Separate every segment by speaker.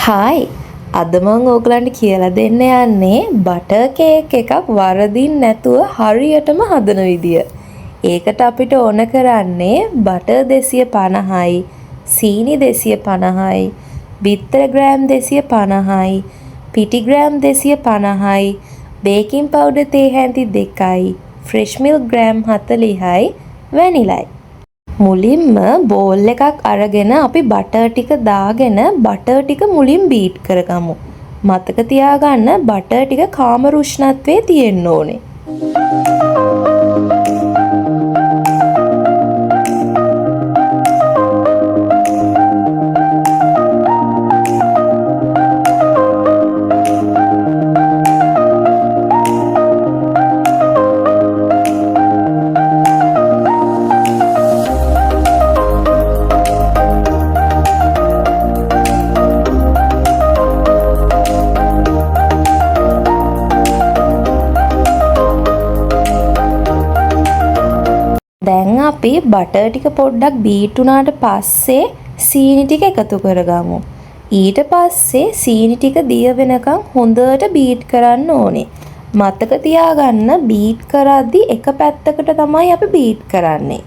Speaker 1: Hi අද මම ඕගලන්ට කියලා දෙන්න යන්නේ බටර් කේක් එකක් වරදින් නැතුව හරියටම හදන විදිය. ඒකට අපිට ඕන කරන්නේ බටර් 250යි, සීනි 250යි, බිත්තර ග්‍රෑම් 250යි, පිටි ග්‍රෑම් 250යි, බේකින් පවුඩර් තේ හැඳි 2යි, ෆ්‍රෙෂ් මිල්ක් ග්‍රෑම් 40යි, වැනිලයි. මුලින්ම බෝල් එකක් අරගෙන අපි බටර් ටික දාගෙන බටර් ටික මුලින් බීට් කරගමු. මතක තියාගන්න බටර් ටික කාම රුෂ්ණත්වයේ තියෙන්න ඕනේ. දැන් අපි බටර් ටික පොඩ්ඩක් බීට් වුණාට පස්සේ සීනි ටික එකතු කරගමු. ඊට පස්සේ සීනි ටික දිය වෙනකන් හොඳට බීට් කරන්න ඕනේ. මතක තියාගන්න බීට් කරද්දි එක පැත්තකට තමයි අපි බීට් කරන්නේ.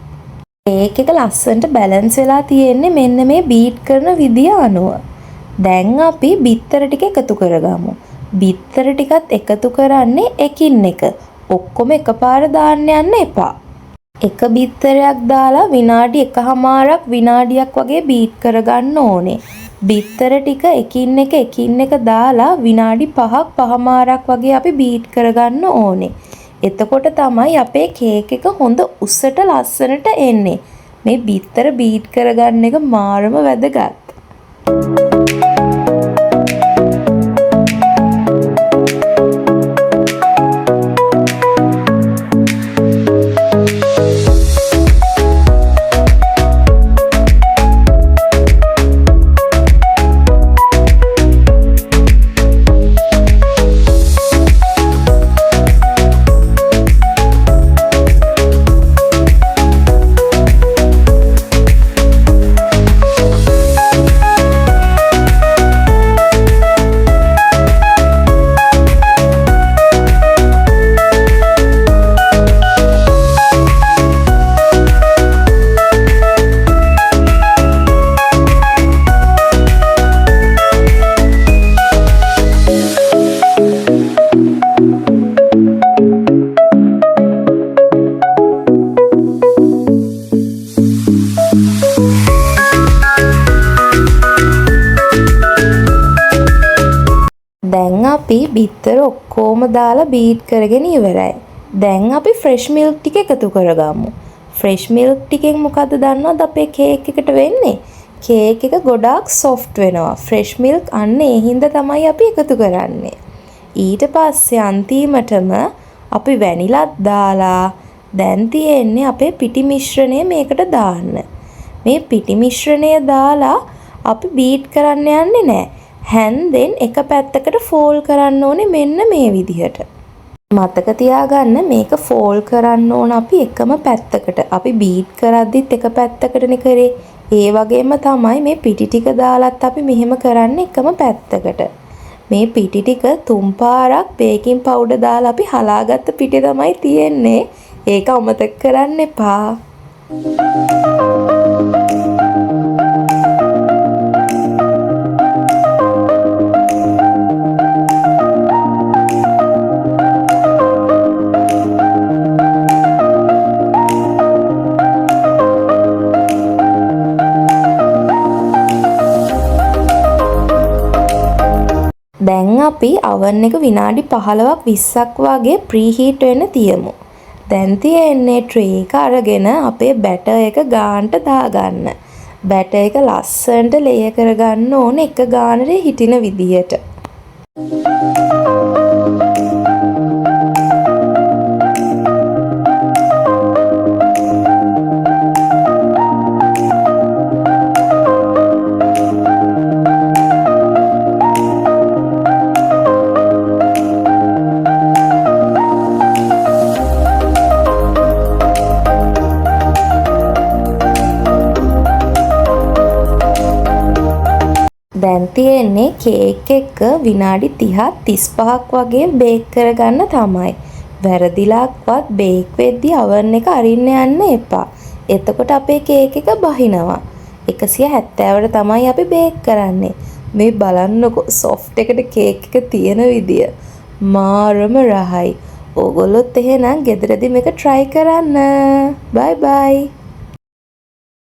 Speaker 1: කේක් එක ලස්සනට බැලන්ස් වෙලා තියෙන්නේ මෙන්න මේ බීට් කරන විදිය අනුව. දැන් අපි බිත්තර ටික එකතු කරගමු. බිත්තර ටිකත් එකතු කරන්නේ එකින් එක. ඔක්කොම එකපාර දාන්න යන්න එපා. එක බිත්තරයක් දාලා විනාඩි 1මාරක් විනාඩියක් වගේ බීට් කරගන්න ඕනේ. බිත්තර ටික එකින් එක දාලා විනාඩි 5ක් 5මාරක් වගේ අපි බීට් කරගන්න ඕනේ. එතකොට තමයි අපේ කේක් එක හොඳ උසට ලස්සනට එන්නේ. මේ බිත්තර බීට් කරගන්න එක මාරම වැදගත්. දැන් අපි බිත්තර ඔක්කොම දාලා බීට් කරගෙන ඉවරයි. දැන් අපි ෆ්‍රෙෂ් මිල්ක් ටික එකතු කරගමු. ෆ්‍රෙෂ් මිල්ක් ටිකෙන් මොකද දන්නවද අපේ කේක් එකට වෙන්නේ? කේක් එක ගොඩාක් සොෆ්ට් වෙනවා. ෆ්‍රෙෂ් මිල්ක් අන්න ඒ හින්දා තමයි අපි එකතු කරන්නේ. ඊට පස්සේ අන්තිමටම අපි වැනිලත් දාලා දැන් තියෙන්නේ අපේ පිටි මිශ්‍රණය මේකට දාන්න. මේ පිටි මිශ්‍රණය දාලා අපි බීට් කරන්න යන්නේ නැහැ. හැන්දෙන් එක පැත්තකට ෆෝල් කරන්න ඕනේ මෙන්න මේ විදිහට. මතක තියාගන්න මේක ෆෝල් කරන්න ඕන අපි එකම පැත්තකට. අපි බීට් කරද්දිත් එක පැත්තකටනේ කරේ. ඒ වගේම තමයි මේ පිටි ටික දාලත් අපි මෙහෙම කරන්නේ එකම පැත්තකට. මේ පිටි ටික 3 පාරක් බේකින් පවුඩර් දාලා අපි හලාගත්ත පිටි තමයි තියෙන්නේ. ඒක අමතක කරන්න එපා. දැන් අපි oven එක විනාඩි 15ක් 20ක් වගේ ප්‍රීහීට් වෙන්න තියමු. දැන් තියෙන්නේ ට්‍රේ එක අරගෙන අපේ බැටර් එක ගානට දාගන්න. බැටර් එක ලස්සනට ලේයර් කරගන්න ඕනේ එක ගානට හිටින විදියට. දැන් තියෙන්නේ කේක් එක විනාඩි 30 35ක් වගේ බේක් කරගන්න තමයි. වැරදිලාක්වත් බේක් වෙද්දී oven එක අරින්න යන්න එපා. එතකොට අපේ කේක් එක බහිනවා. 170ට තමයි අපි බේක් කරන්නේ. මේ බලන්නකො soft එකට කේක් එක තියෙන විදිය. මාරම රහයි. ඕගොල්ලොත් එහෙනම් ගෙදරදී මේක try කරන්න. bye bye.